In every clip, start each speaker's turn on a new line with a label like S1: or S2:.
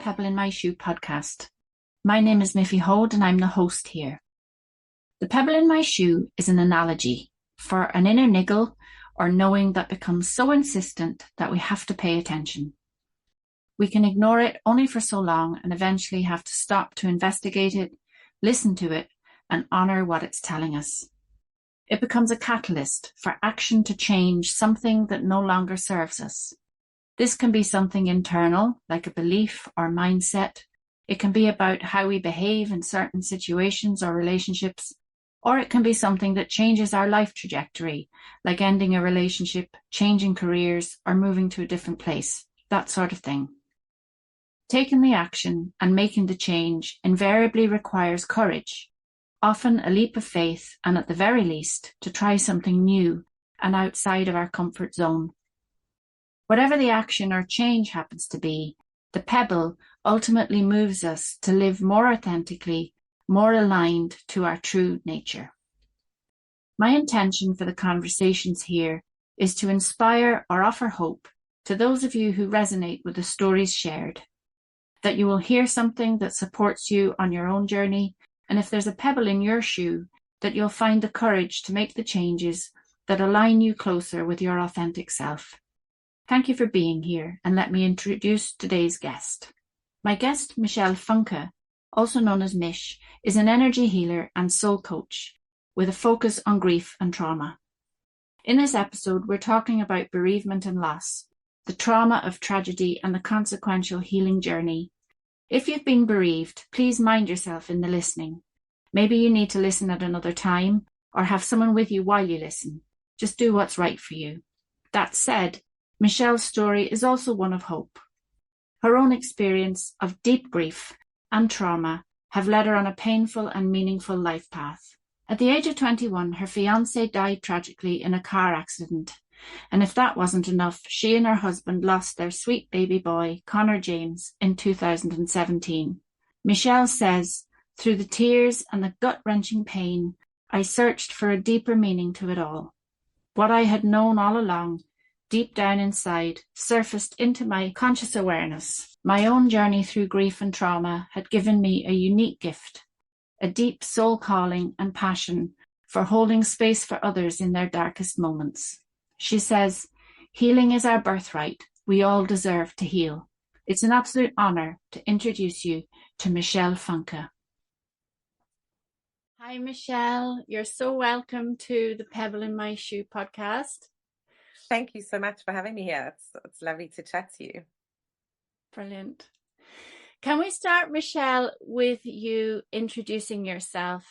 S1: Pebble in My Shoe podcast. My name is Miffy Hode and I'm the host here. The pebble in my shoe is an analogy for an inner niggle or knowing that becomes so insistent that we have to pay attention. We can ignore it only for so long and eventually have to stop to investigate it, listen to it, and honour what it's telling us. It becomes a catalyst for action to change something that no longer serves us. This can be something internal, like a belief or mindset. It can be about how we behave in certain situations or relationships, or it can be something that changes our life trajectory, like ending a relationship, changing careers, or moving to a different place, that sort of thing. Taking the action and making the change invariably requires courage, often a leap of faith, and at the very least, to try something new and outside of our comfort zone. Whatever the action or change happens to be, the pebble ultimately moves us to live more authentically, more aligned to our true nature. My intention for the conversations here is to inspire or offer hope to those of you who resonate with the stories shared, that you will hear something that supports you on your own journey, and if there's a pebble in your shoe, that you'll find the courage to make the changes that align you closer with your authentic self. Thank you for being here, and let me introduce today's guest. My guest, Michelle Funke, also known as Mich, is an energy healer and soul coach with a focus on grief and trauma. In this episode, we're talking about bereavement and loss, the trauma of tragedy and the consequential healing journey. If you've been bereaved, please mind yourself in the listening. Maybe you need to listen at another time or have someone with you while you listen. Just do what's right for you. That said, Michelle's story is also one of hope. Her own experience of deep grief and trauma have led her on a painful and meaningful life path. At the age of 21, her fiancé died tragically in a car accident. And if that wasn't enough, she and her husband lost their sweet baby boy, Conor James, in 2017. Michelle says, through the tears and the gut-wrenching pain, I searched for a deeper meaning to it all. What I had known all along, deep down inside, surfaced into my conscious awareness. My own journey through grief and trauma had given me a unique gift, a deep soul calling and passion for holding space for others in their darkest moments. She says, healing is our birthright. We all deserve to heal. It's an absolute honour to introduce you to Michelle Funke. Hi, Michelle. You're so welcome to the Pebble in My Shoe podcast.
S2: Thank you so much for having me here. It's lovely to chat to you.
S1: Brilliant. Can we start, Michelle, with you introducing yourself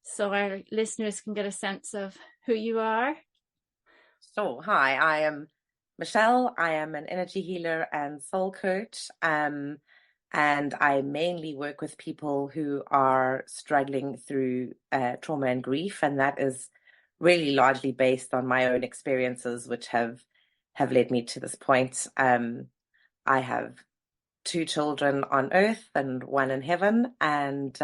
S1: so our listeners can get a sense of who you are?
S2: Sure. Hi, I am Michelle. I am an energy healer and soul coach. And I mainly work with people who are struggling through trauma and grief. And that is really largely based on my own experiences, which have led me to this point. I have 2 children on earth and 1 in heaven, and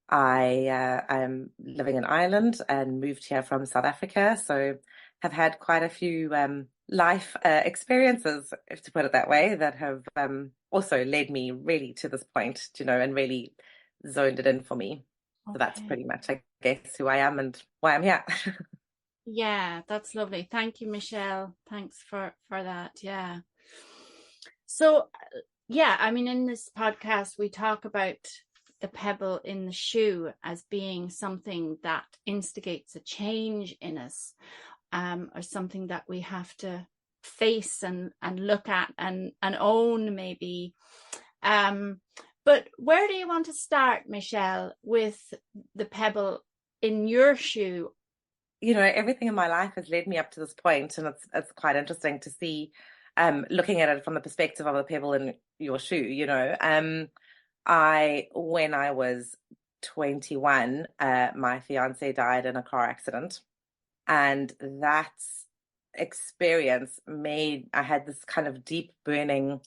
S2: I am living in Ireland and moved here from South Africa, so have had quite a few life experiences, if to put it that way, that have also led me really to this point, and really zoned it in for me. So that's pretty much, I guess, who I am and why I'm here.
S1: Yeah, that's lovely. Thank you, Michelle. Thanks for that. Yeah. So, in this podcast, we talk about the pebble in the shoe as being something that instigates a change in us, or something that we have to face and look at and own, maybe. But where do you want to start, Michelle, with the pebble in your shoe?
S2: Everything in my life has led me up to this point, and it's quite interesting to see, looking at it from the perspective of the pebble in your shoe. When I was 21, my fiancé died in a car accident, and that experience I had this kind of deep burning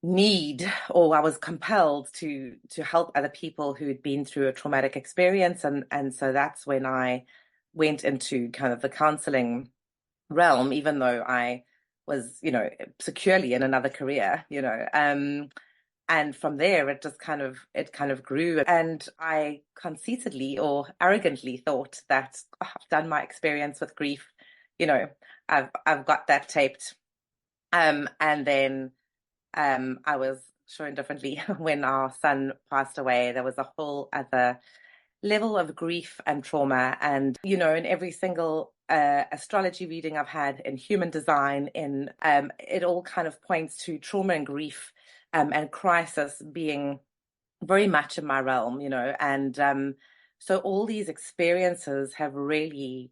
S2: need, or I was compelled to help other people who had been through a traumatic experience, and so that's when I went into kind of the counseling realm, even though I was, securely in another career, and from there it kind of grew. And I conceitedly or arrogantly thought that, "Oh, I've done my experience with grief, you know, I've got that taped." And then I was shown differently when our son passed away. There was a whole other level of grief and trauma. And, in every single astrology reading I've had, in human design, it all kind of points to trauma and grief, and crisis being very much in my realm, and so all these experiences have really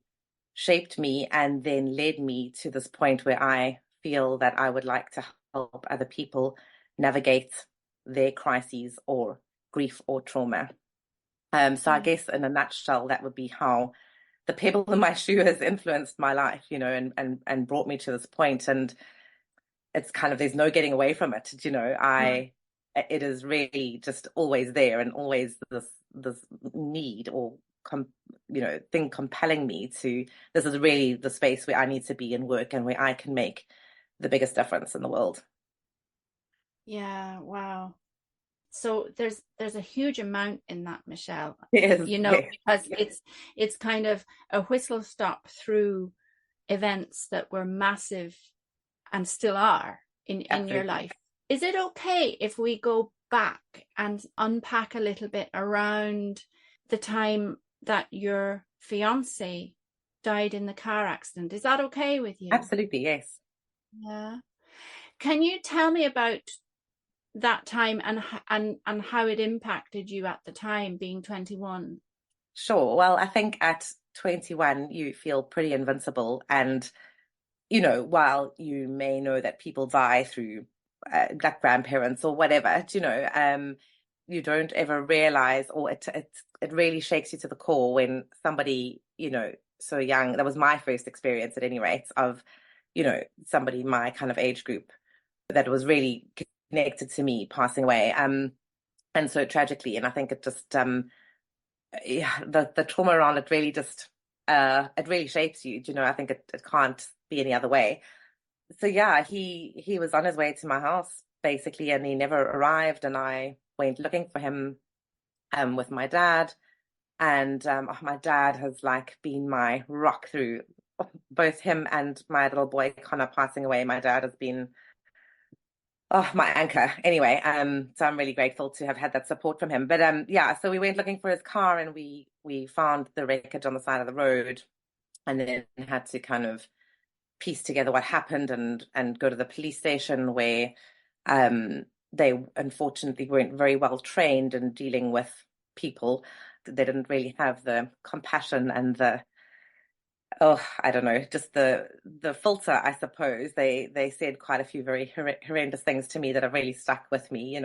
S2: shaped me and then led me to this point where I feel that I would like to help other people navigate their crises or grief or trauma. So I guess in a nutshell, that would be how the pebble in my shoe has influenced my life, and brought me to this point. And it's kind of, there's no getting away from it. It is really just always there, and always this need or thing compelling me to, this is really the space where I need to be and work, and where I can make the biggest difference in the world.
S1: Yeah, wow. So there's a huge amount in that, Michelle.
S2: Yes, yes.
S1: Because it's kind of a whistle stop through events that were massive and still are in your life. Is it okay if we go back and unpack a little bit around the time that your fiancé died in the car accident? Is that okay with you?
S2: Absolutely, yes.
S1: Yeah. Can you tell me about that time and how it impacted you at the time, being 21?
S2: Sure. Well, I think at 21 you feel pretty invincible, and while you may know that people die through like grandparents or whatever, you don't ever realize, or it really shakes you to the core when somebody, so young. That was my first experience, at any rate, of somebody my kind of age group that was really connected to me passing away, and so tragically. And I think it just yeah, the trauma around it really just it really shapes you. I think it can't be any other way. So yeah, he was on his way to my house basically, and he never arrived, and I went looking for him with my dad. And my dad has like been my rock through both him and my little boy Conor passing away. My dad has been, oh, my anchor. Anyway, so I'm really grateful to have had that support from him. But yeah, so we went looking for his car, and we found the wreckage on the side of the road, and then had to kind of piece together what happened, and go to the police station, where they unfortunately weren't very well trained in dealing with people. They didn't really have the compassion and I don't know, just the filter, I suppose. They said quite a few very horrendous things to me that have really stuck with me.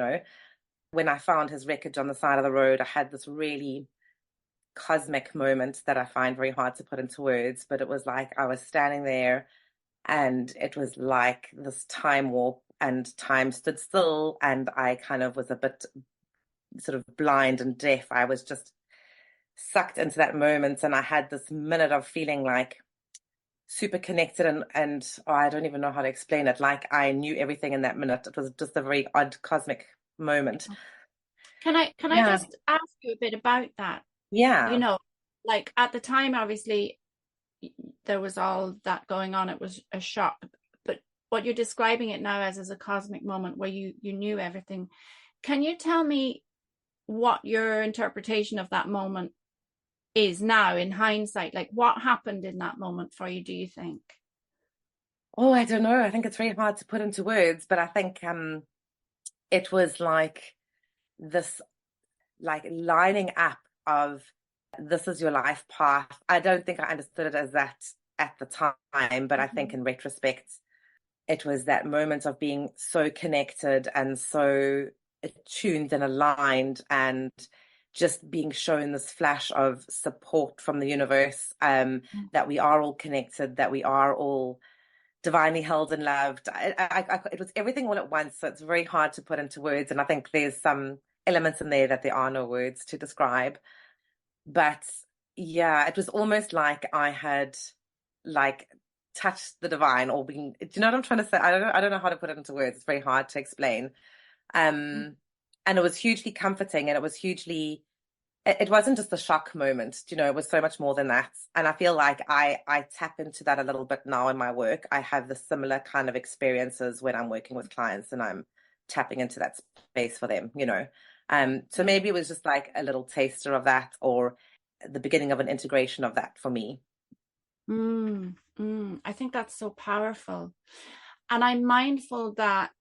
S2: When I found his wreckage on the side of the road, I had this really cosmic moment that I find very hard to put into words, but it was like I was standing there, and it was like this time warp, and time stood still, and I kind of was a bit sort of blind and deaf. I was just sucked into that moment, and I had this minute of feeling like super connected, and I don't even know how to explain it. Like I knew everything in that minute. It was just a very odd cosmic moment.
S1: Can I
S2: Yeah.
S1: just ask you a bit about that?
S2: Yeah.
S1: Like at the time, obviously, there was all that going on. It was a shock. But what you're describing it now as a cosmic moment where you knew everything. Can you tell me what your interpretation of that moment is now in hindsight? Like what happened in that moment for you, do you think?
S2: Oh, I don't know. I think it's very hard to put into words, but I think it was like this, like lining up of, this is your life path. I don't think I understood it as that at the time, but I think in retrospect, it was that moment of being so connected and so attuned and aligned, and just being shown this flash of support from the universe, that we are all connected, that we are all divinely held and loved. It was everything all at once, so it's very hard to put into words, and I think there's some elements in there that there are no words to describe. But yeah, it was almost like I had like touched the divine or been, do you know what I'm trying to say? I don't know how to put it into words. It's very hard to explain. And it was hugely comforting, and it was hugely, it wasn't just a shock moment, you know, it was so much more than that. And I feel like I tap into that a little bit now in my work. I have the similar kind of experiences when I'm working with clients and I'm tapping into that space for them, you know. So maybe it was just like a little taster of that, or the beginning of an integration of that for me.
S1: I think that's so powerful. And I'm mindful that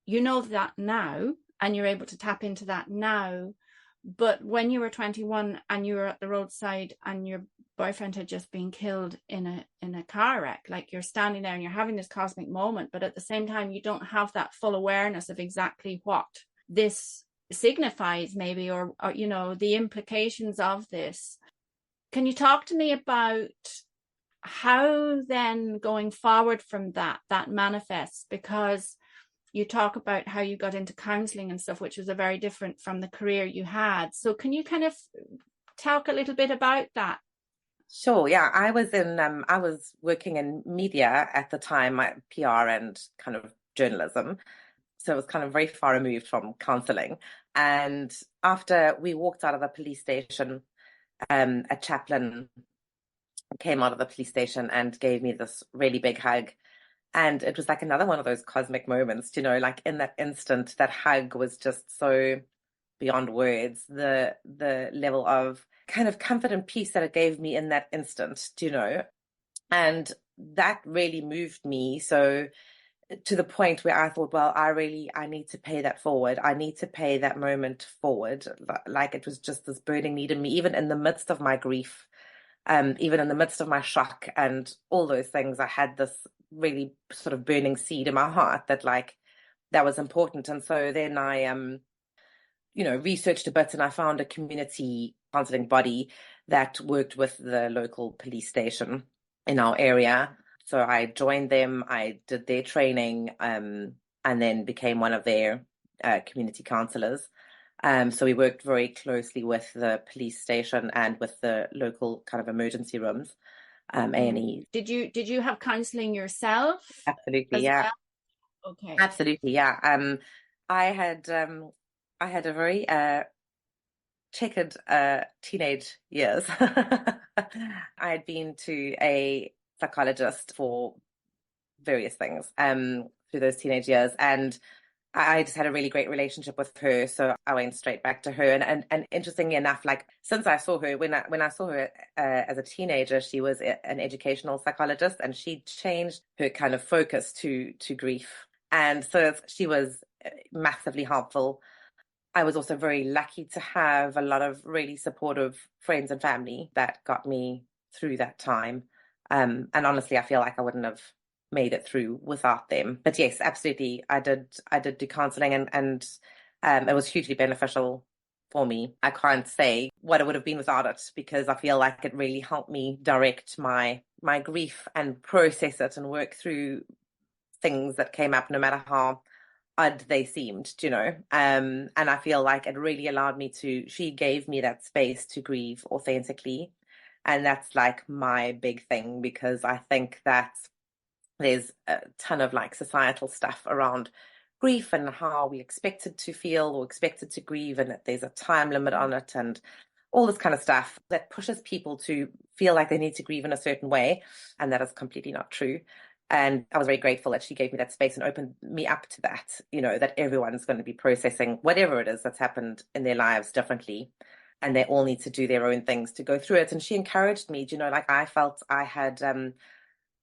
S1: you know that now, and you're able to tap into that now. But when you were 21 and you were at the roadside and your boyfriend had just been killed in a car wreck, like you're standing there and you're having this cosmic moment, but at the same time, you don't have that full awareness of exactly what this signifies, maybe, or you know, the implications of this. Can you talk to me about how then going forward from that manifests? Because you talk about how you got into counseling and stuff, which was a very different from the career you had. So can you kind of talk a little bit about that?
S2: Sure, yeah. I was working in media at the time, my PR and kind of journalism. So it was kind of very far removed from counseling. And after we walked out of the police station, a chaplain came out of the police station and gave me this really big hug. And it was like another one of those cosmic moments, you know, like in that instant, that hug was just so beyond words. The level of kind of comfort and peace that it gave me in that instant, you know, and that really moved me. So to the point where I thought, well, I need to pay that forward. I need to pay that moment forward. Like it was just this burning need in me, even in the midst of my grief, even in the midst of my shock and all those things. I had this really sort of burning seed in my heart that like that was important. And so then I you know, researched a bit, and I found a community counseling body that worked with the local police station in our area. So I joined them, I did their training, and then became one of their community counselors. So we worked very closely with the police station and with the local kind of emergency rooms, A&E.
S1: Did you have counseling yourself
S2: Absolutely,
S1: as
S2: yeah.
S1: well? Okay.
S2: Absolutely, yeah. I had I had a very checkered teenage years. I had been to a psychologist for various things through those teenage years, and I just had a really great relationship with her, so I went straight back to her. And interestingly enough, like since I saw her, when I saw her as a teenager, she was an educational psychologist, and she changed her kind of focus to grief, and so she was massively helpful. I was also very lucky to have a lot of really supportive friends and family that got me through that time. And honestly, I feel like I wouldn't have made it through without them. But yes, absolutely, I did do counseling, and it was hugely beneficial for me. I can't say what it would have been without it, because I feel like it really helped me direct my grief and process it and work through things that came up, no matter how odd they seemed, you know. And I feel like it really allowed me to, she gave me that space to grieve authentically. And that's like my big thing, because I think that there's a ton of like societal stuff around grief and how we expected to feel or expected to grieve, and that there's a time limit on it and all this kind of stuff that pushes people to feel like they need to grieve in a certain way. And that is completely not true. And I was very grateful that she gave me that space and opened me up to that, you know, that everyone's going to be processing whatever it is that's happened in their lives differently. And they all need to do their own things to go through it. And she encouraged me, you know, like I felt I had,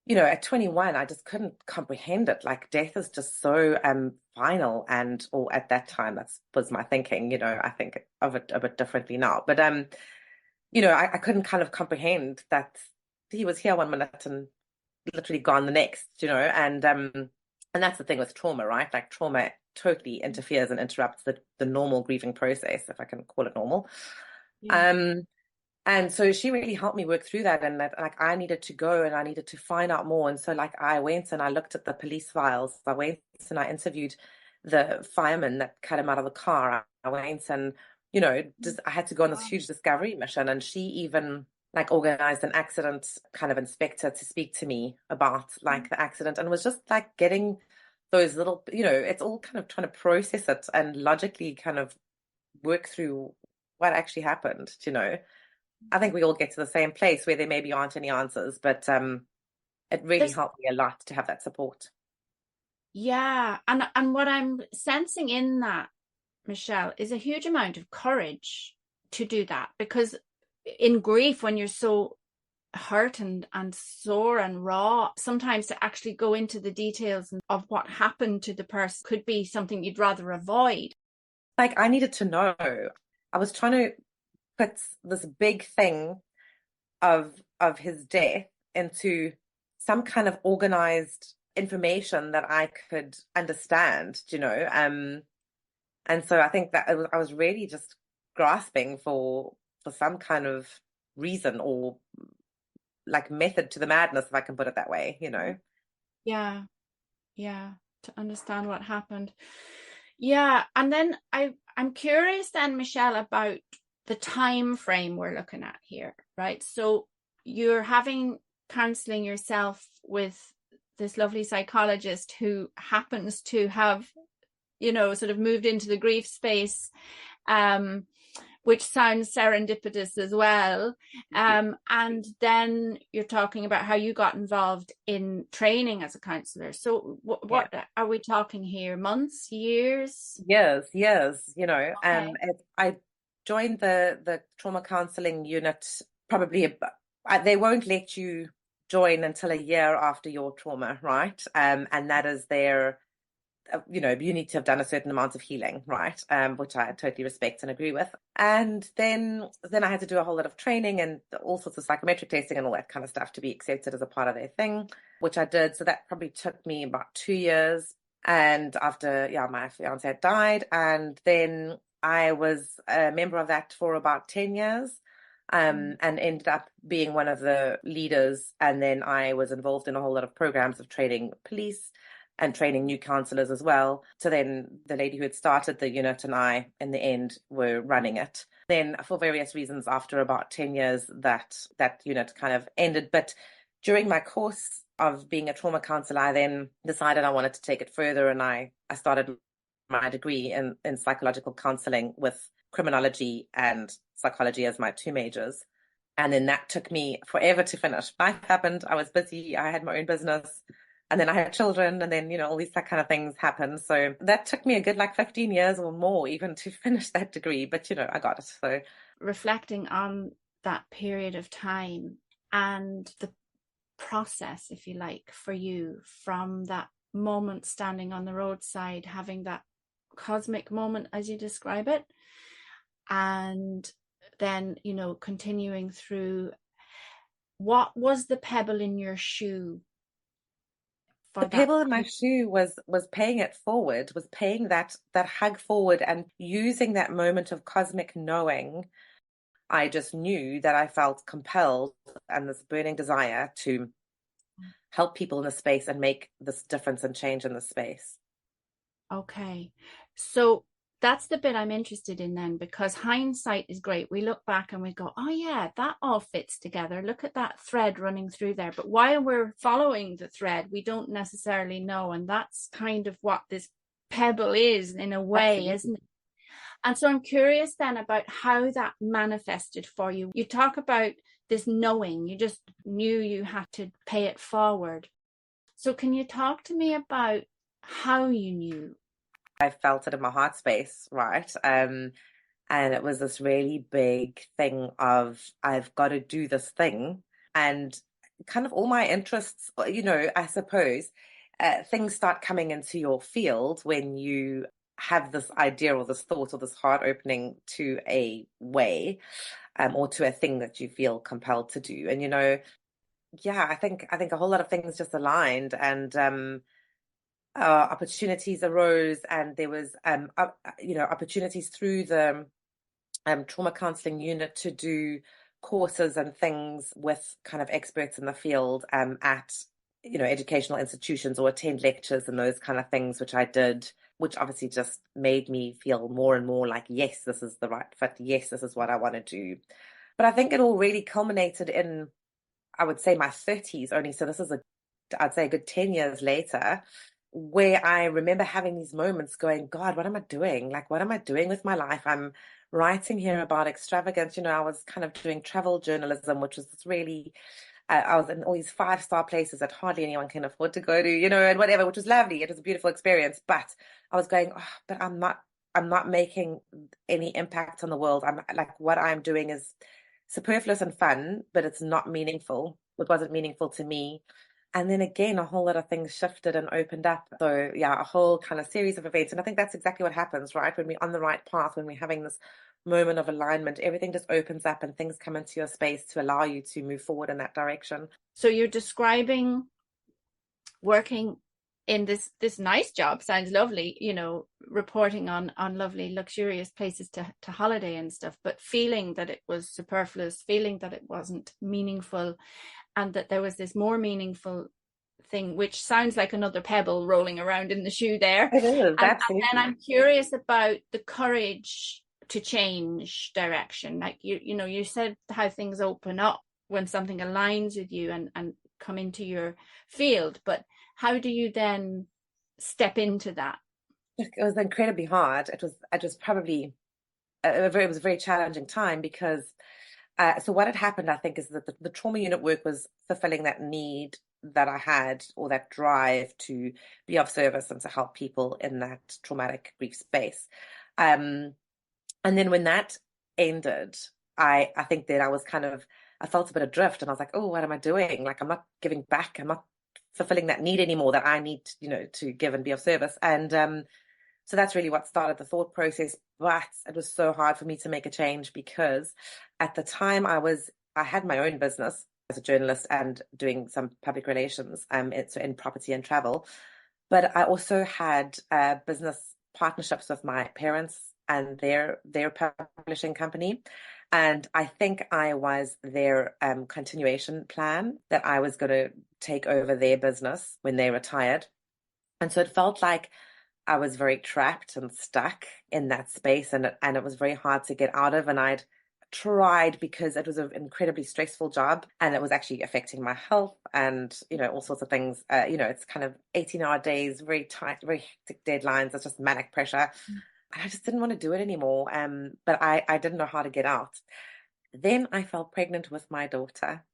S2: you know, at 21, I just couldn't comprehend it. Like death is just so final. And, or at that time, that was my thinking, you know, I think of it a bit differently now. But, you know, I couldn't kind of comprehend that he was here 1 minute and literally gone the next, you know. And that's the thing with trauma, right? Like trauma totally interferes and interrupts the normal grieving process, if I can call it normal.
S1: Yeah.
S2: And so she really helped me work through that, and that like I needed to go and I needed to find out more. And so like I went and I looked at the police files. I went and I interviewed the fireman that cut him out of the car. I went and, you know, just I had to go on this huge discovery mission. And she even like organized an accident kind of inspector to speak to me about like the accident, and was just like getting those little, it's all kind of trying to process it and logically kind of work through what actually happened, I think we all get to the same place where there maybe aren't any answers, but it really
S1: This,
S2: helped me a lot to have that support.
S1: yeah, and what I'm sensing in that, Michelle, is a huge amount of courage to do that, because in grief, when you're so hurt and sore and raw, sometimes to actually go into the details of what happened to the person could be something you'd rather avoid.
S2: Like I needed to know. I was trying to put this big thing of his death into some kind of organized information that I could understand, and so I think that I was really just grasping for some kind of reason or like method to the madness, if I can put it that way.
S1: Yeah, yeah, to understand what happened. Yeah, and then I'm curious then, Michelle, about the time frame we're looking at here, right? So you're having counseling yourself with this lovely psychologist who happens to have, sort of moved into the grief space, um, which sounds serendipitous as well. And then you're talking about how you got involved in training as a counselor. So
S2: Yeah.
S1: what are we talking here? Months, years?
S2: Years,
S1: Okay.
S2: I joined the trauma counseling unit probably they won't let you join until a year after your trauma, right? And that is their you need to have done a certain amount of healing, right? Which I totally respect and agree with. And then I had to do a whole lot of training and all sorts of psychometric testing and all that kind of stuff to be accepted as a part of their thing, which I did. So that probably took me about 2 years. And after, yeah, my fiancé had died, and then I was a member of that for about 10 years. And ended up being one of the leaders. And then I was involved in a whole lot of programs of training police and training new counselors as well. So then the lady who had started the unit and I, in the end, were running it. Then, for various reasons, after about 10 years, that unit kind of ended. But during my course of being a trauma counselor, I then decided I wanted to take it further, and I started my degree in psychological counseling with criminology and psychology as my two majors. And then that took me forever to finish. Life happened. I was busy. I had my own business. And then I had children, and then, all these that kind of things happened. So that took me a good like 15 years or more even to finish that degree. But, I got it. So
S1: Reflecting on that period of time and the process, if you like, for you from that moment standing on the roadside, having that cosmic moment, as you describe it, and then, continuing through. What was the pebble in your shoe
S2: the
S1: for that?
S2: pebble in my shoe was paying it forward, was paying that hug forward and using that moment of cosmic knowing. I just knew that I felt compelled and this burning desire to help people in the space and make this difference and change in the space.
S1: Okay. So that's the bit I'm interested in then, because hindsight is great. We look back and we go, oh, yeah, that all fits together. Look at that thread running through there. But while we're following the thread, we don't necessarily know. And that's kind of what this pebble is in a way,
S2: Absolutely.
S1: isn't it? And so I'm curious then about how that manifested for you. You talk about this knowing, you just knew you had to pay it forward. So can you talk to me about how you knew?
S2: I felt it in my heart space, right? And it was this really big thing of I've got to do this thing, and kind of all my interests, I suppose, things start coming into your field when you have this idea or this thought or this heart opening to a way, or to a thing that you feel compelled to do. And yeah, I think a whole lot of things just aligned, and opportunities arose, and there was opportunities through the trauma counseling unit to do courses and things with kind of experts in the field, at educational institutions, or attend lectures and those kind of things, which I did, which obviously just made me feel more and more like, yes, this is the right fit, yes, this is what I want to do. But I think it all really culminated in, I would say, my 30s only. So this is I'd say a good 10 years later, where I remember having these moments going, God, what am I doing? Like, what am I doing with my life? I'm writing here about extravagance. I was kind of doing travel journalism, which was really, I was in all these five-star places that hardly anyone can afford to go to, and whatever, which was lovely. It was a beautiful experience. But I was going, oh, but I'm not making any impact on the world. I'm like, what I'm doing is superfluous and fun, but it's not meaningful. It wasn't meaningful to me. And then again, a whole lot of things shifted and opened up. So yeah, a whole kind of series of events. And I think that's exactly what happens, right? When we're on the right path, when we're having this moment of alignment, everything just opens up and things come into your space to allow you to move forward in that direction.
S1: So you're describing working in this nice job, sounds lovely, reporting on lovely luxurious places to holiday and stuff, but feeling that it was superfluous, feeling that it wasn't meaningful, and that there was this more meaningful thing, which sounds like another pebble rolling around in the shoe there.
S2: It is,
S1: And
S2: absolutely.
S1: then I'm curious about the courage to change direction. Like you said how things open up when something aligns with you and come into your field, but how do you then step into that?
S2: It was incredibly hard. It was probably it was a very challenging time because so what had happened, I think, is that the trauma unit work was fulfilling that need that I had, or that drive to be of service and to help people in that traumatic grief space. And then when that ended, I think that I felt a bit adrift, and I was like, oh, what am I doing? Like, I'm not giving back. I'm not fulfilling that need anymore that I need, to give and be of service. And so that's really what started the thought process. But it was so hard for me to make a change because at the time I had my own business as a journalist and doing some public relations so in property and travel. But I also had business partnerships with my parents and their publishing company. And I think I was their continuation plan, that I was going to take over their business when they retired. And so it felt like I was very trapped and stuck in that space, and it was very hard to get out of. And I'd tried, because it was an incredibly stressful job and it was actually affecting my health and all sorts of things. It's kind of 18-hour days, very tight, very hectic deadlines. It's just manic pressure. And I just didn't want to do it anymore. But I didn't know how to get out. Then I fell pregnant with my daughter,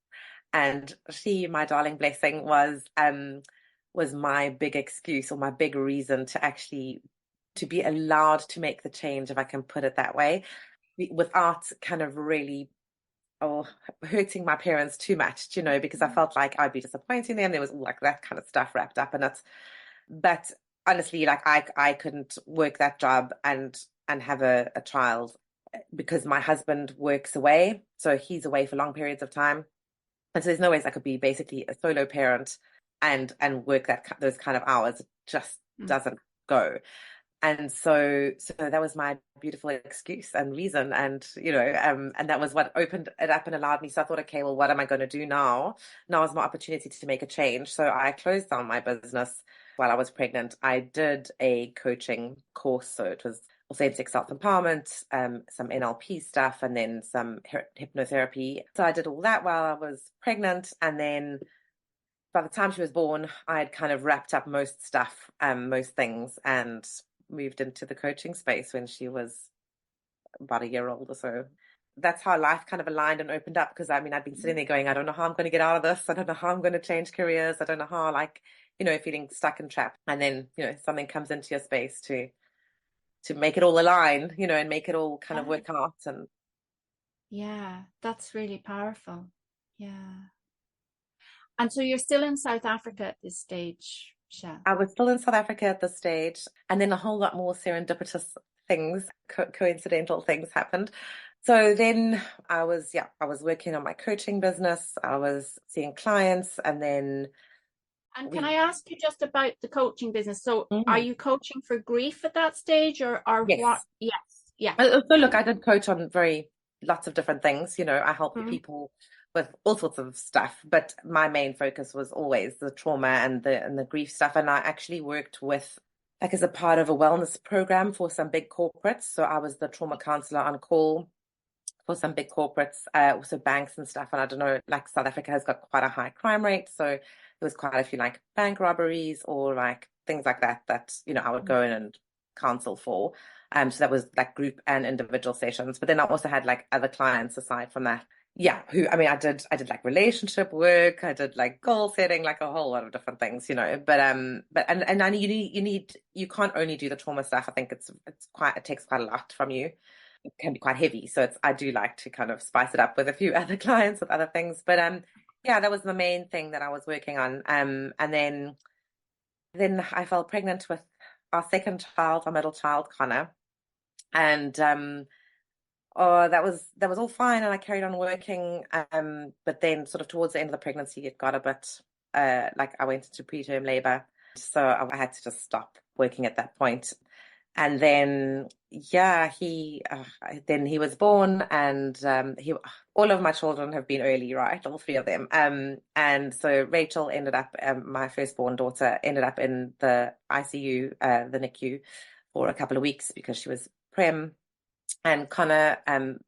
S2: and she, my darling blessing, was my big excuse, or my big reason to be allowed to make the change, if I can put it that way, without kind of really hurting my parents too much, because I felt like I'd be disappointing them. There was all like that kind of stuff wrapped up in it. But honestly, like I couldn't work that job and have a child, because my husband works away. So he's away for long periods of time. And so there's no ways I could be basically a solo parent and work those kind of hours. It just doesn't go. And so that was my beautiful excuse and reason. And, and that was what opened it up and allowed me. So I thought, okay, well, what am I going to do now? Now is my opportunity to make a change. So I closed down my business while I was pregnant. I did a coaching course. So it was same-sex self-empowerment, some NLP stuff, and then some hypnotherapy. So I did all that while I was pregnant. And then by the time she was born, I had kind of wrapped up most stuff, most things, and moved into the coaching space when she was about a year old or so. That's how life kind of aligned and opened up, because I'd been sitting there going, I don't know how I'm going to get out of this. I don't know how I'm going to change careers. I don't know how, feeling stuck and trapped. And then, something comes into your space to make it all align, and make it all kind of work out. And
S1: yeah, that's really powerful. Yeah. And so you're still in South Africa at this stage, Michelle?
S2: I was still in South Africa at this stage, and then a whole lot more serendipitous things, coincidental things happened. So then I was working on my coaching business. I was seeing clients, and then.
S1: And can I ask you just about the coaching business? So are you coaching for grief at that stage, or
S2: Yes.
S1: what? Yes. Yeah.
S2: So look, I did coach on lots of different things. I help people with all sorts of stuff, but my main focus was always the trauma and the grief stuff. And I actually worked with, like, as a part of a wellness program for some big corporates. So I was the trauma counselor on call for some big corporates, also banks and stuff. And I don't know, like South Africa has got quite a high crime rate. So there was quite a few like bank robberies or like things like that, I would go in and counsel for. So that was like group and individual sessions. But then I also had like other clients aside from that. Yeah, I did like relationship work, I did like goal setting, like a whole lot of different things, but I you can't only do the trauma stuff. I think it takes quite a lot from you. It can be quite heavy. So I do like to kind of spice it up with a few other clients with other things. But yeah, that was the main thing that I was working on. And then I fell pregnant with our second child, our middle child, Conor. And oh, that was all fine, and I carried on working. But then sort of towards the end of the pregnancy, it got a bit like I went into preterm labor. So I had to just stop working at that point. And then, yeah, then he was born, and all of my children have been early, right? All three of them. And so Rachel ended up, my firstborn daughter, ended up in the ICU, the NICU, for a couple of weeks because she was prem. And Conor,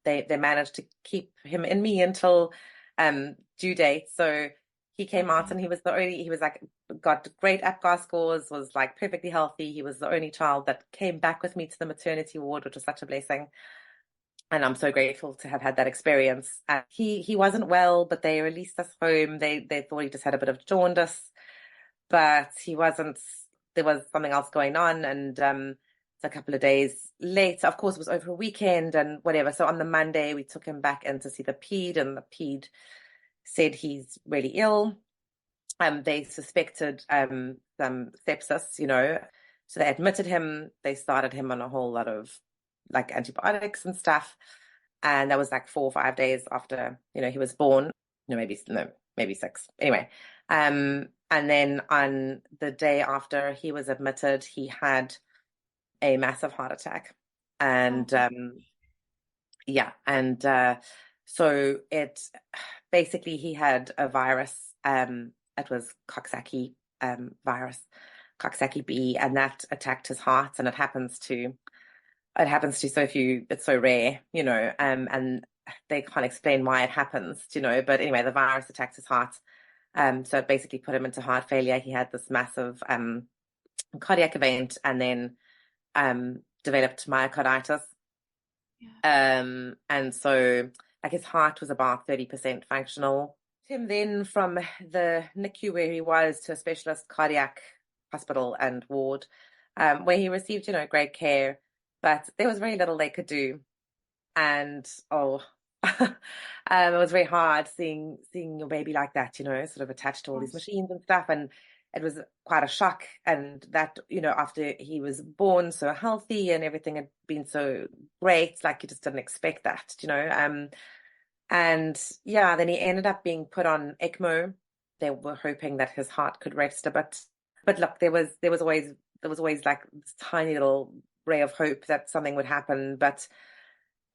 S2: they managed to keep him in me until due date. So he came out, and he was like, got great APGAR scores, was like perfectly healthy. He was the only child that came back with me to the maternity ward, which was such a blessing. And I'm so grateful to have had that experience. He wasn't well, but they released us home. They thought he just had a bit of jaundice, but he wasn't. There was something else going on, and a couple of days later, of course, it was over a weekend and whatever. So on the Monday, we took him back in to see the ped, and the ped said he's really ill. They suspected some sepsis, so they admitted him. They started him on a whole lot of like antibiotics and stuff. And that was like 4 or 5 days after, he was born. Maybe 6. Anyway, and then on the day after he was admitted, he had a massive heart attack. And so it basically, he had a virus. It was Coxsackie virus, Coxsackie B, and that attacked his heart. And it happens to so few. It's so rare, and they can't explain why it happens, But anyway, the virus attacked his heart. So it basically put him into heart failure. He had this massive cardiac event, and then developed myocarditis. And so like his heart was about 30% functional. Him then from the NICU where he was to a specialist cardiac hospital and ward, where he received, great care, but there was very little they could do. And it was very hard seeing your baby like that, sort of attached to all these machines and stuff. And it was quite a shock. And that, after he was born so healthy and everything had been so great, like you just didn't expect that, and yeah, then he ended up being put on ECMO. They were hoping that his heart could rest a bit. But look, there was always like this tiny little ray of hope that something would happen. But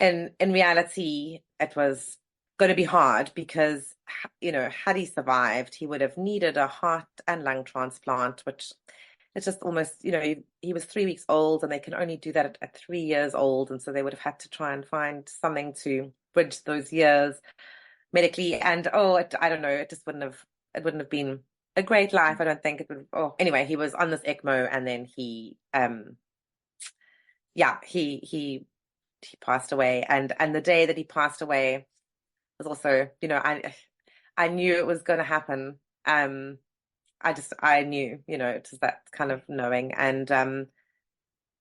S2: in reality, it was going to be hard because, had he survived, he would have needed a heart and lung transplant, which it's just almost, he was 3 weeks old, and they can only do that at 3 years old. And so they would have had to try and find something to bridge those years medically. And I don't know, it wouldn't have been a great life. I don't think it would. Anyway, he was on this ECMO, and then he passed away. And the day that he passed away was also, I knew it was going to happen. I knew, it was that kind of knowing. And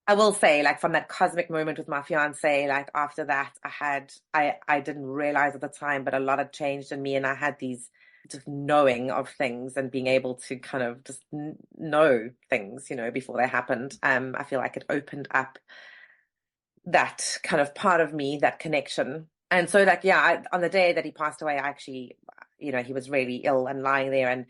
S2: I will say, like, from that cosmic moment with my fiancé, like after that, I didn't realize at the time, but a lot had changed in me, and I had these just knowing of things and being able to kind of just know things, before they happened. I feel like it opened up that kind of part of me, that connection. And so, like, yeah, on the day that he passed away, I actually, he was really ill and lying there, and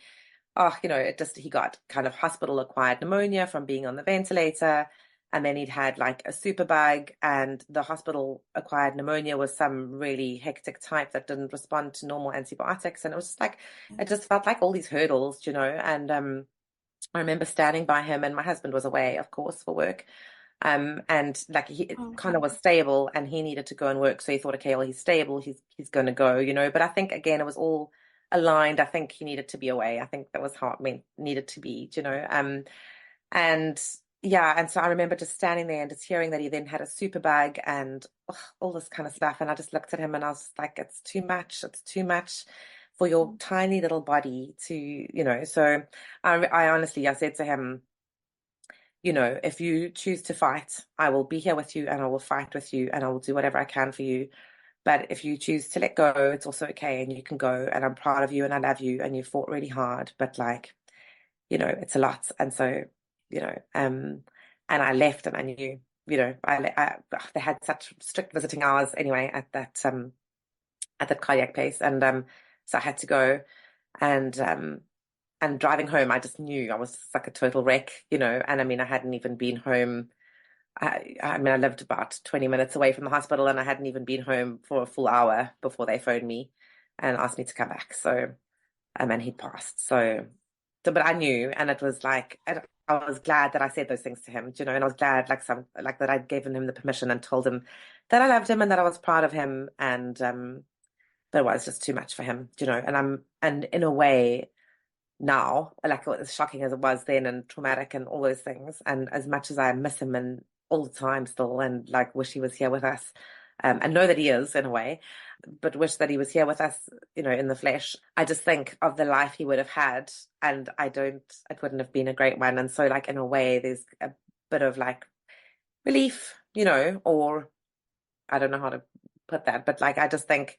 S2: he got kind of hospital acquired pneumonia from being on the ventilator. And then he'd had like a superbug, and the hospital acquired pneumonia was some really hectic type that didn't respond to normal antibiotics. And it was just like, it just felt like all these hurdles, and I remember standing by him, and my husband was away, of course, for work. And like Conor
S1: Okay.
S2: was stable and he needed to go and work. So he thought, okay, well, he's stable. He's going to go, but I think again, it was all aligned. I think he needed to be away. I think that was how it needed to be, and yeah. And so I remember just standing there and just hearing that he then had a super bag and all this kind of stuff. And I just looked at him and I was like, it's too much. It's too much for your tiny little body to, so I honestly, I said to him, if you choose to fight, I will be here with you and I will fight with you and I will do whatever I can for you. But if you choose to let go, it's also okay and you can go and I'm proud of you and I love you and you fought really hard, but like, it's a lot. And so, and I left and I knew, they had such strict visiting hours anyway at that cardiac place. And so I had to go and driving home, I just knew I was just like a total wreck, and I mean, I hadn't even been home. I mean, I lived about 20 minutes away from the hospital and I hadn't even been home for a full hour before they phoned me and asked me to come back. So, and he'd passed. But I knew, and it was like, I was glad that I said those things to him, and I was glad like that I'd given him the permission and told him that I loved him and that I was proud of him and, that it was just too much for him, and in a way, now, like as shocking as it was then and traumatic and all those things. And as much as I miss him and all the time still and like wish he was here with us, and know that he is in a way, but wish that he was here with us, in the flesh. I just think of the life he would have had and it wouldn't have been a great one. And so like in a way, there's a bit of like relief, or I don't know how to put that, but like I just think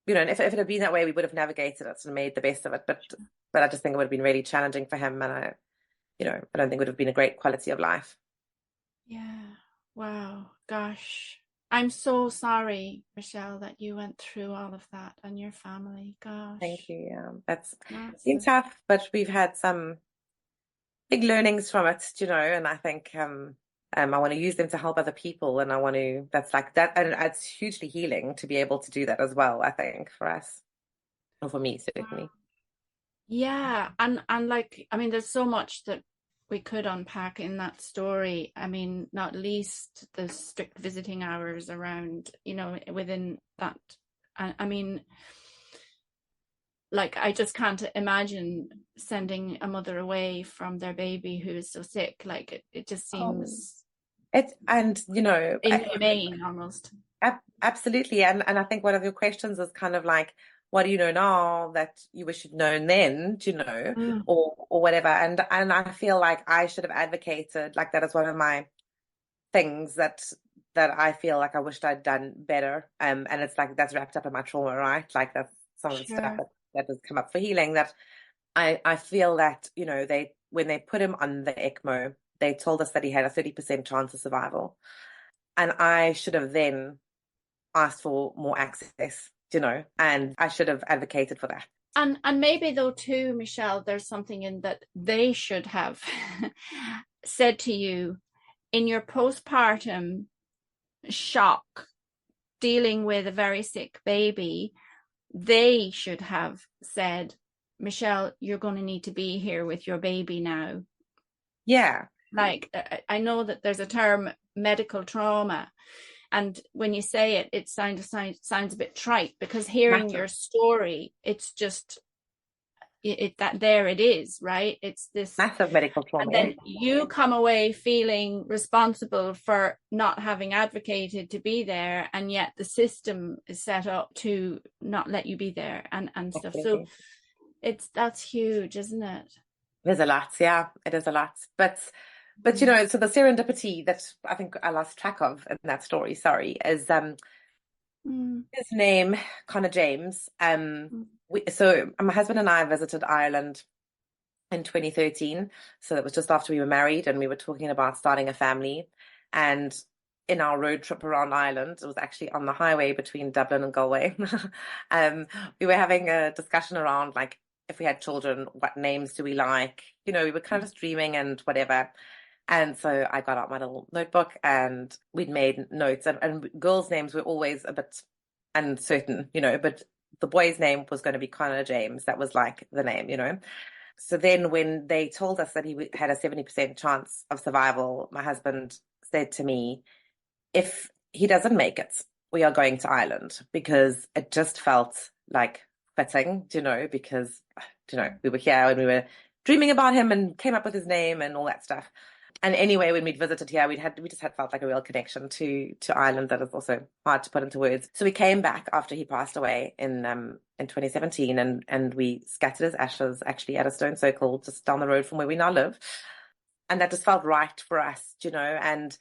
S2: and if it had been that way, we would have navigated it and made the best of it. But I just think it would have been really challenging for him, and I don't think it would have been a great quality of life.
S1: Yeah. Wow. Gosh. I'm so sorry, Michelle, that you went through all of that and your family.
S2: Thank
S1: Gosh.
S2: you. That's been
S1: Massive.
S2: tough, but we've had some big learnings from it, and I think I want to use them to help other people, and I want to. That's like that, and it's hugely healing to be able to do that as well. I think for us, or for me certainly.
S1: Yeah, and like I mean, there's so much that we could unpack in that story. I mean, not least the strict visiting hours around, within that. I mean, like I just can't imagine sending a mother away from their baby who is so sick. Like it just
S2: Oh,
S1: seems
S2: it's and
S1: inhumane almost.
S2: Absolutely. And I think one of your questions is kind of like, what do you know now that you wish you'd known then,
S1: Mm,
S2: or whatever. And I feel like I should have advocated, like that is one of my things that I feel like I wished I'd done better. And it's like that's wrapped up in my trauma, right? Like that's some of the stuff
S1: sure.
S2: that has come up for healing that I feel that, they when they put him on the ECMO, they told us that he had a 30% chance of survival. And I should have then asked for more access, and I should have advocated for that.
S1: And maybe though too, Michelle, there's something in that they should have said to you in your postpartum shock, dealing with a very sick baby, they should have said, Michelle, you're going to need to be here with your baby now.
S2: Yeah,
S1: Like, I know that there's a term, medical trauma. And when you say it, it sounds a bit trite because hearing
S2: massive,
S1: your story, it's just that there it is, right? It's this,
S2: massive medical trauma.
S1: and
S2: Yeah,
S1: then you come away feeling responsible for not having advocated to be there, and yet the system is set up to not let you be there and stuff. So
S2: absolutely.
S1: that's huge, isn't it?
S2: There's a lot. Yeah, it is a lot. But
S1: Mm.
S2: so the serendipity that I think I lost track of in that story, sorry, is
S1: Mm.
S2: his name, Conor James.
S1: Mm.
S2: So my husband and I visited Ireland in 2013. So that was just after we were married and we were talking about starting a family. And in our road trip around Ireland, it was actually on the highway between Dublin and Galway. We were having a discussion around like if we had children, what names do we like? We were kind of just dreaming and whatever. And so I got out my little notebook and we'd made notes and girls' names were always a bit uncertain, but the boy's name was going to be Conor James. That was like the name. So then when they told us that he had a 70% chance of survival, my husband said to me, if he doesn't make it, we are going to Ireland, because it just felt like fitting, because, we were here and we were dreaming about him and came up with his name and all that stuff. And anyway, when we'd visited here, we just had felt like a real connection to Ireland that is also hard to put into words. So we came back after he passed away in 2017, and we scattered his ashes actually at a stone circle just down the road from where we now live. And that just felt right for us, and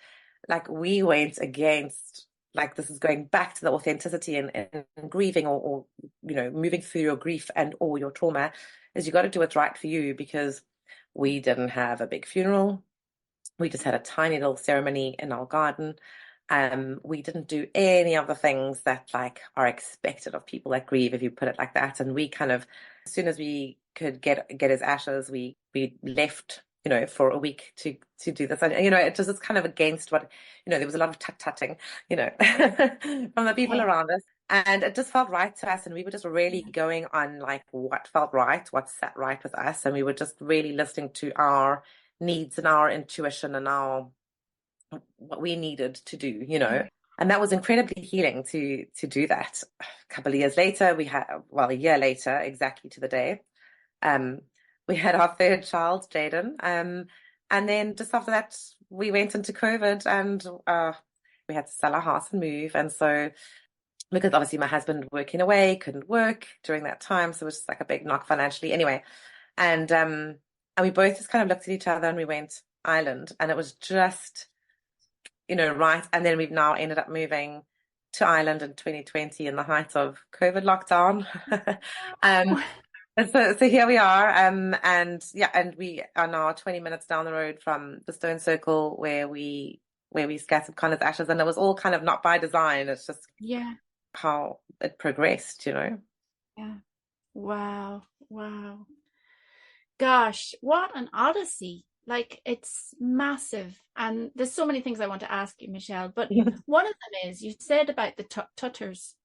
S2: like we went against, like, this is going back to the authenticity and grieving, or moving through your grief and or your trauma, is you got to do what's right for you, because we didn't have a big funeral. We just had a tiny little ceremony in our garden. We didn't do any of the things that like are expected of people that grieve, if you put it like that. And we kind of, as soon as we could get his ashes, we left, for a week to do this. And, it just is kind of against what, there was a lot of tut-tutting, from the people around us. And it just felt right to us. And we were just really going on like what felt right, what sat right with us. And we were just really listening to our needs and our intuition and our what we needed to do, and that was incredibly healing to do that. A couple of years later, a year later, exactly to the day, we had our third child, Jaden, and then just after that, we went into COVID, and we had to sell our house and move. And so, because obviously my husband working away couldn't work during that time, so it was just like a big knock financially anyway. And we both just kind of looked at each other and we went, Ireland. And it was just, right. And then we've now ended up moving to Ireland in 2020 in the height of COVID lockdown. So here we are. And we are now 20 minutes down the road from the stone circle where we scattered Conor's ashes. And it was all kind of not by design. It's just how it progressed, Yeah.
S1: Wow. Gosh, what an odyssey. Like, it's massive. And there's so many things I want to ask you, Michelle, but one of them is, you said about the tutters.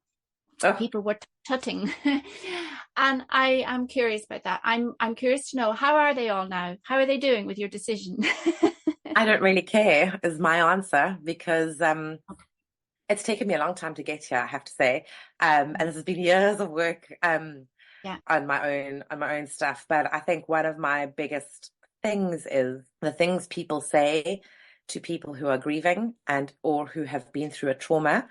S1: Oh. People were tutting. And I am curious about that. I'm curious to know, how are they all now? How are they doing with your decision?
S2: I don't really care is my answer, because it's taken me a long time to get here, I have to say. And this has been years of work on my own stuff. But I think one of my biggest things is the things people say to people who are grieving and or who have been through a trauma.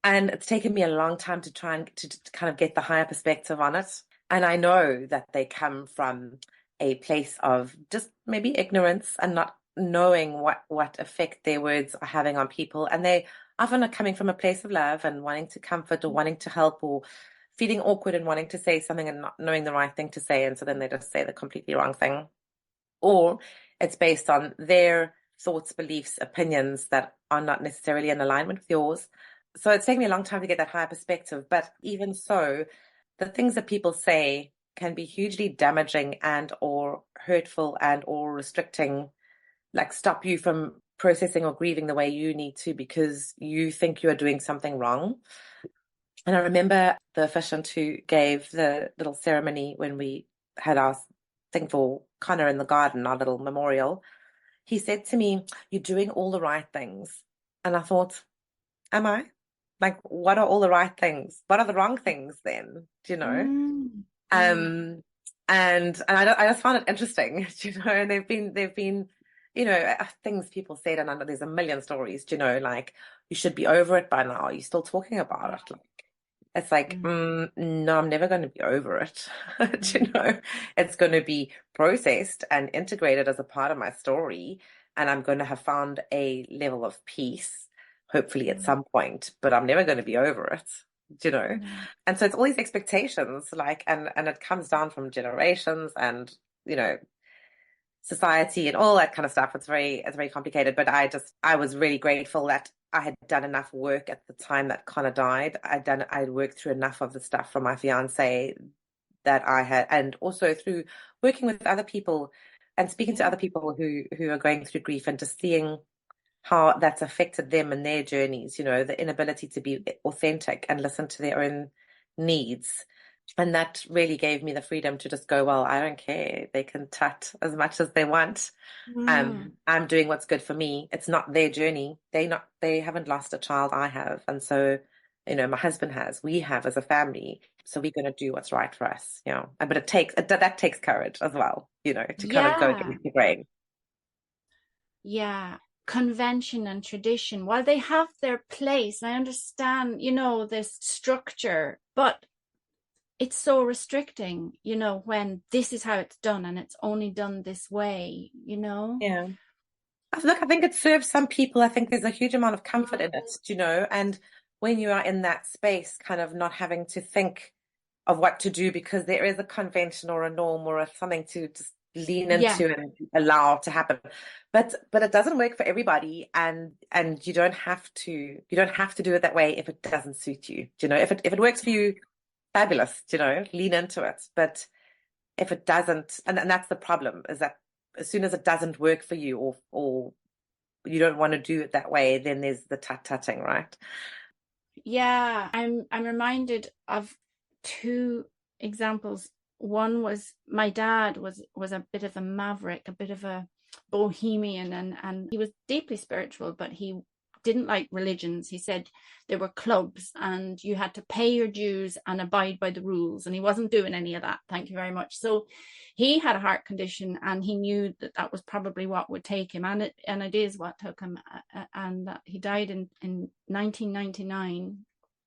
S2: And it's taken me a long time to try and to kind of get the higher perspective on it. And I know that they come from a place of just maybe ignorance and not knowing what effect their words are having on people. And they often are coming from a place of love and wanting to comfort or wanting to help, or feeling awkward and wanting to say something and not knowing the right thing to say. And so then they just say the completely wrong thing. Or it's based on their thoughts, beliefs, opinions that are not necessarily in alignment with yours. So it's taken me a long time to get that higher perspective. But even so, the things that people say can be hugely damaging and or hurtful and or restricting, like stop you from processing or grieving the way you need to, because you think you are doing something wrong. And I remember the officiant who gave the little ceremony when we had our thing for Conor in the garden, our little memorial. He said to me, "You're doing all the right things." And I thought, am I? Like, what are all the right things? What are the wrong things then? Do you know? And I just found it interesting, and they've been, things people said, and I know there's a million stories, like, you should be over it by now. You're still talking about it. Like, it's like, no, I'm never going to be over it. It's going to be processed and integrated as a part of my story. And I'm going to have found a level of peace, hopefully at some point, but I'm never going to be over it, And so it's all these expectations, like, and it comes down from generations and, society and all that kind of stuff. It's very complicated, but I was really grateful that I had done enough work at the time that Conor died. I'd worked through enough of the stuff from my fiancé that I had, and also through working with other people and speaking to other people who are going through grief, and just seeing how that's affected them and their journeys, the inability to be authentic and listen to their own needs, And that really gave me the freedom to just go, well, I don't care. They can tut as much as they want.
S1: Mm.
S2: I'm doing what's good for me. It's not their journey. They haven't lost a child. I have. And so, my husband has, we have as a family. So we're going to do what's right for us, but that takes courage as well, to kind of go
S1: Yeah,
S2: against your brain.
S1: yeah. Convention and tradition, while they have their place, I understand, this structure, but it's so restricting, when this is how it's done and it's only done this way,
S2: Yeah. Look, I think it serves some people. I think there's a huge amount of comfort in it, and when you are in that space, kind of not having to think of what to do because there is a convention or a norm or something to just lean
S1: Yeah,
S2: into and allow to happen. But it doesn't work for everybody, and you don't have to do it that way if it doesn't suit you. If it works for you, fabulous, lean into it. But if it doesn't, and that's the problem, is that as soon as it doesn't work for you or you don't want to do it that way, then there's the tut-tutting, right?
S1: yeah. I'm reminded of two examples. One was my dad was a bit of a maverick, a bit of a bohemian, and he was deeply spiritual, but he didn't like religions. He said there were clubs and you had to pay your dues and abide by the rules, and he wasn't doing any of that. Thank you very much. So he had a heart condition, and he knew that that was probably what would take him, and it is what took him. And he died in 1999.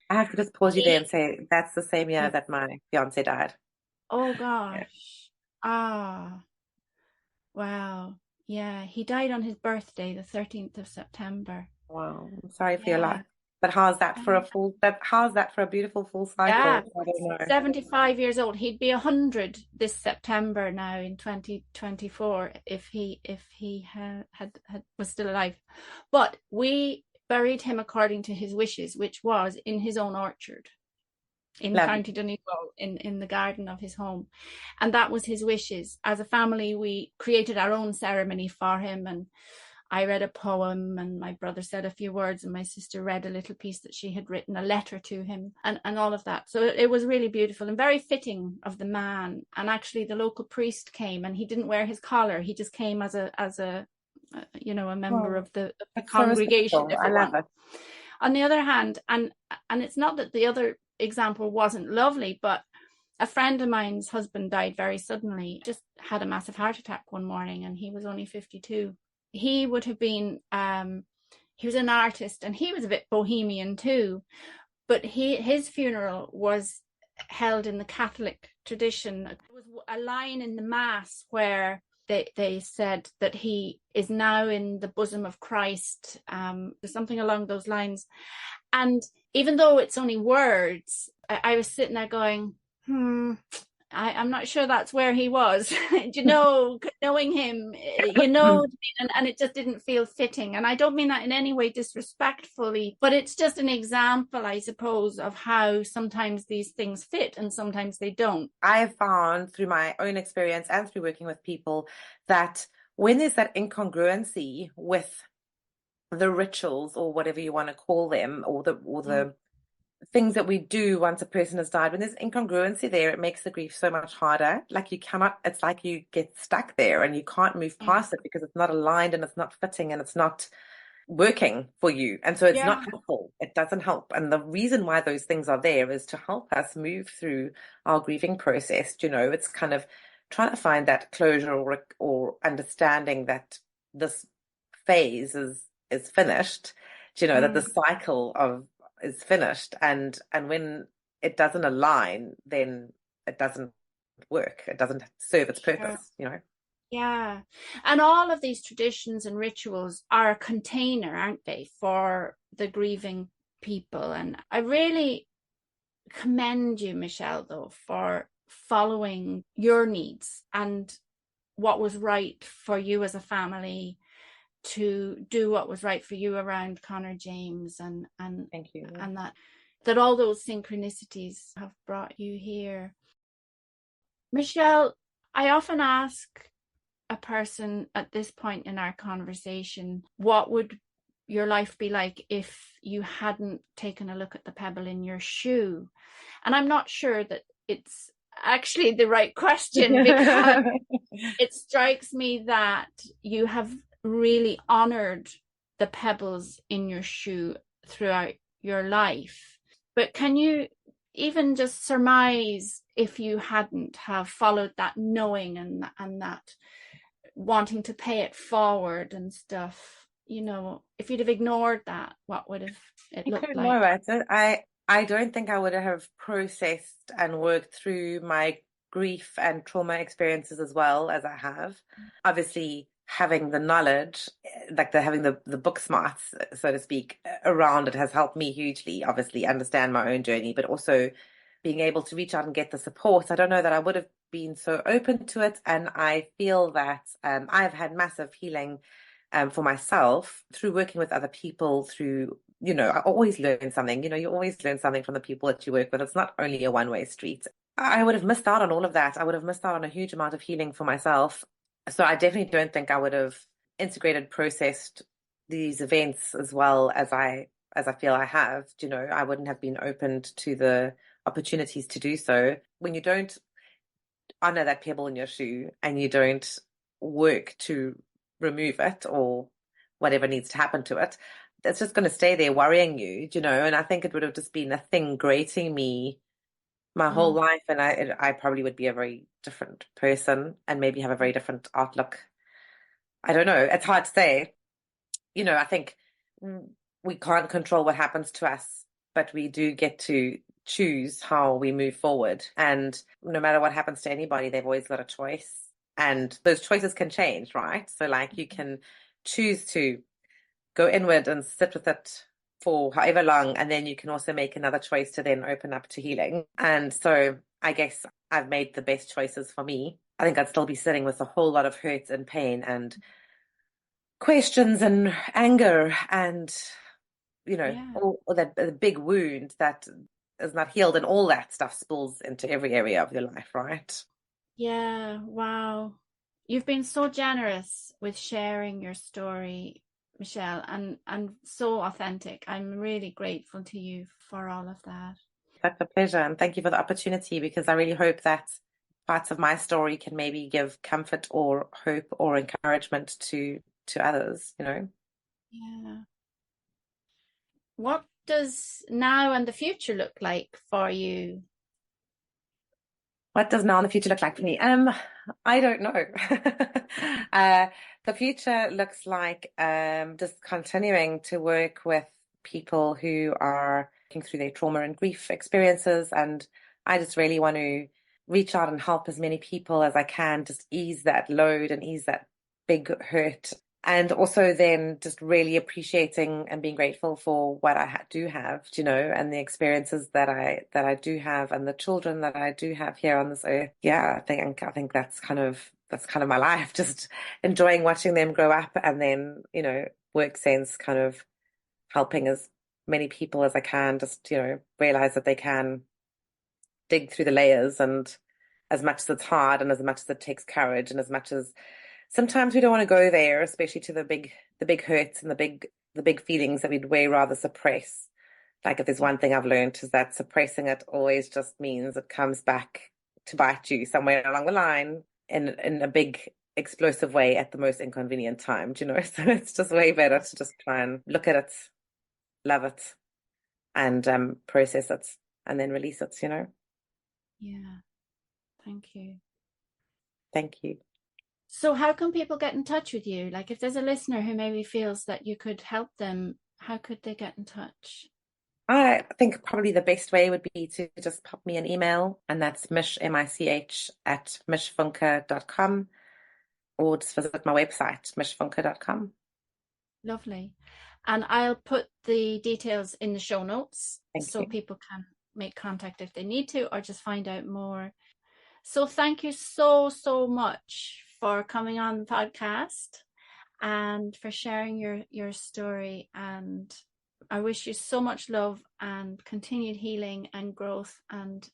S2: I have to just pause you there and
S1: He,
S2: say that's the same year that my fiance died.
S1: oh
S2: Yeah.
S1: gosh, ah, wow, yeah, he died on his birthday, the 13th of September.
S2: Wow, I'm sorry for your
S1: Yeah.
S2: loss. But how's that for a beautiful full cycle?
S1: Yeah,
S2: I don't know.
S1: 75 years old. He'd be 100 this September now in 2024 if he was still alive. But we buried him according to his wishes, which was in his own orchard in
S2: Lovely.
S1: County Donegal, in the garden of his home. And that was his wishes. As a family, we created our own ceremony for him, and I read a poem, and my brother said a few words, and my sister read a little piece that she had written, a letter to him, and all of that. So it was really beautiful and very fitting of the man. And actually the local priest came, and he didn't wear his collar. He just came as a member
S2: Well,
S1: of the
S2: that's so
S1: congregation,
S2: respectful.
S1: if
S2: I
S1: you
S2: love
S1: want.
S2: it.
S1: On the other hand, and it's not that the other example wasn't lovely, but a friend of mine's husband died very suddenly, just had a massive heart attack one morning, and he was only 52. He would have been he was an artist, and he was a bit bohemian too, but his funeral was held in the Catholic tradition. There was a line in the mass where they said that he is now in the bosom of Christ, something along those lines. And even though it's only words, I was sitting there going, I'm not sure that's where he was. Knowing him, and it just didn't feel fitting. And I don't mean that in any way disrespectfully, but it's just an example, I suppose, of how sometimes these things fit and sometimes they don't.
S2: I have found through my own experience and through working with people that when there's that incongruency with the rituals or whatever you want to call them, or the things that we do once a person has died, when there's incongruency there, it makes the grief so much harder. Like it's like you get stuck there and you can't move
S1: Yeah.
S2: past it because it's not aligned and it's not fitting and it's not working for you. And so it's
S1: Yeah.
S2: not helpful. It doesn't help. And the reason why those things are there is to help us move through our grieving process. It's kind of trying to find that closure or understanding that this phase is finished, that the cycle of is finished, and when it doesn't align, then it doesn't work. It doesn't serve its
S1: Sure.
S2: purpose.
S1: Yeah. And all of these traditions and rituals are a container, aren't they, for the grieving people. And I really commend you, Michelle, though, for following your needs and what was right for you as a family, to do what was right for you around Conor James, and
S2: Thank you.
S1: and that all those synchronicities have brought you here. Michelle, I often ask a person at this point in our conversation, what would your life be like if you hadn't taken a look at the pebble in your shoe? And I'm not sure that it's actually the right question, because it strikes me that you have really honored the pebbles in your shoe throughout your life. But can you even just surmise, if you hadn't have followed that knowing and that wanting to pay it forward and stuff, if you'd have ignored that, what would have it
S2: I
S1: looked
S2: don't know.
S1: like?
S2: I don't think I would have processed and worked through my grief and trauma experiences as well as I have. Obviously, having the knowledge, like having the book smarts, so to speak, around it has helped me hugely, obviously, understand my own journey, but also being able to reach out and get the support. I don't know that I would have been so open to it. And I feel that I've had massive healing for myself through working with other people, through, I always learn something. You always learn something from the people that you work with. It's not only a one-way street. I would have missed out on all of that. I would have missed out on a huge amount of healing for myself. So I definitely don't think I would have integrated, processed these events as well as I feel I have. I wouldn't have been opened to the opportunities to do so. When you don't honor that pebble in your shoe and you don't work to remove it or whatever needs to happen to it, it's just going to stay there worrying you, and I think it would have just been a thing grating me my whole life, and I probably would be a very different person and maybe have a very different outlook. I don't know. It's hard to say. I think we can't control what happens to us, but we do get to choose how we move forward. And no matter what happens to anybody, they've always got a choice. And those choices can change, right? So like you can choose to go inward and sit with it for however long, and then you can also make another choice to then open up to healing. And so I guess I've made the best choices for me. I think I'd still be sitting with a whole lot of hurt and pain and questions and anger and all that the big wound that is not healed, and all that stuff spills into every area of your life, right?
S1: Yeah, wow. You've been so generous with sharing your story, Michelle, and so authentic. I'm really grateful to you for all of that.
S2: That's a pleasure, and thank you for the opportunity, because I really hope that parts of my story can maybe give comfort or hope or encouragement to others.
S1: Yeah. What does now and the future look like for you?
S2: What does now in the future look like for me? I don't know. The future looks like just continuing to work with people who are working through their trauma and grief experiences, and I just really want to reach out and help as many people as I can, just ease that load and ease that big hurt, and also then just really appreciating and being grateful for what I do have, and the experiences that I do have, and the children that I do have here on this earth. Yeah, I think that's kind of my life, just enjoying watching them grow up, and then, work sense, kind of helping as many people as I can, just, realize that they can dig through the layers, and as much as it's hard and as much as it takes courage, and as much as sometimes we don't want to go there, especially to the big hurts and the big feelings that we'd way rather suppress. Like, if there's one thing I've learned, is that suppressing it always just means it comes back to bite you somewhere along the line in a big explosive way at the most inconvenient time, So it's just way better to just try and look at it, love it, and process it, and then release it,
S1: Yeah, thank you.
S2: Thank you.
S1: So how can people get in touch with you? Like, if there's a listener who maybe feels that you could help them, how could they get in touch?
S2: I think probably the best way would be to just pop me an email, and that's Mich, Mich, at michfunke.com, or just visit my website, michfunke.com.
S1: Lovely. And I'll put the details in the show notes
S2: Thank
S1: so
S2: you.
S1: people can make contact if they need to, or just find out more. So thank you so, so much for coming on the podcast and for sharing your story. And I wish you so much love and continued healing and growth. And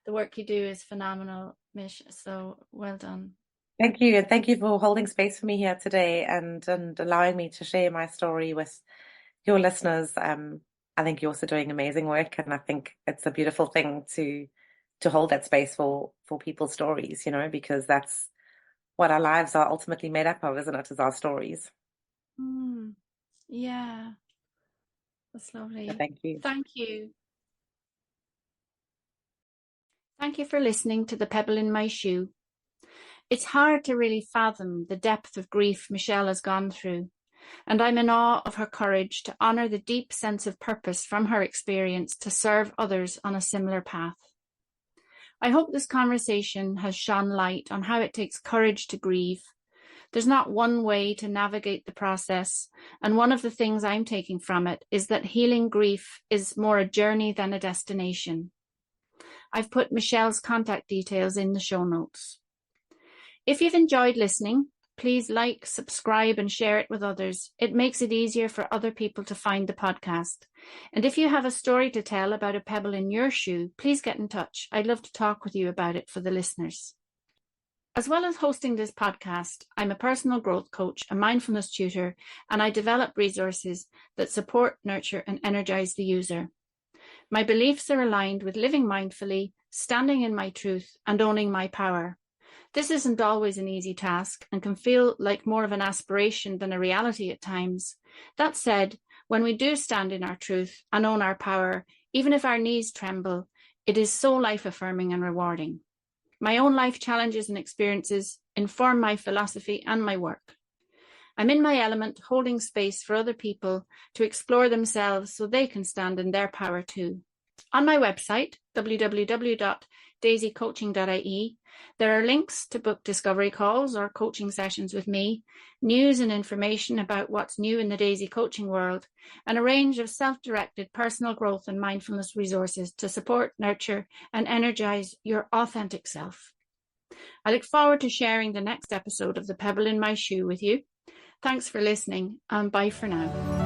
S1: the work you do is phenomenal, Mich. So well done.
S2: Thank you. And thank you for holding space for me here today, and allowing me to share my story with your listeners. I think you're also doing amazing work, and I think it's a beautiful thing to to hold that space for people's stories, because that's what our lives are ultimately made up of, isn't it? Is our stories.
S1: Yeah, that's lovely.
S2: So thank you.
S1: Thank you. Thank you for listening to The Pebble in My Shoe. It's hard to really fathom the depth of grief Michelle has gone through, and I'm in awe of her courage to honour the deep sense of purpose from her experience to serve others on a similar path. I hope this conversation has shone light on how it takes courage to grieve. There's not one way to navigate the process, and one of the things I'm taking from it is that healing grief is more a journey than a destination. I've put Michelle's contact details in the show notes. If you've enjoyed listening, please like, subscribe, and share it with others. It makes it easier for other people to find the podcast. And if you have a story to tell about a pebble in your shoe, please get in touch. I'd love to talk with you about it for the listeners. As well as hosting this podcast, I'm a personal growth coach, a mindfulness tutor, and I develop resources that support, nurture, and energize the user. My beliefs are aligned with living mindfully, standing in my truth, and owning my power. This isn't always an easy task and can feel like more of an aspiration than a reality at times. That said, when we do stand in our truth and own our power, even if our knees tremble, it is so life-affirming and rewarding. My own life challenges and experiences inform my philosophy and my work. I'm in my element, holding space for other people to explore themselves so they can stand in their power too. On my website, www.daisycoaching.ie, there are links to book discovery calls or coaching sessions with me, news and information about what's new in the Daisy coaching world, and a range of self-directed personal growth and mindfulness resources to support, nurture, and energize your authentic self. I look forward to sharing the next episode of The Pebble in My Shoe with you. Thanks for listening, and bye for now.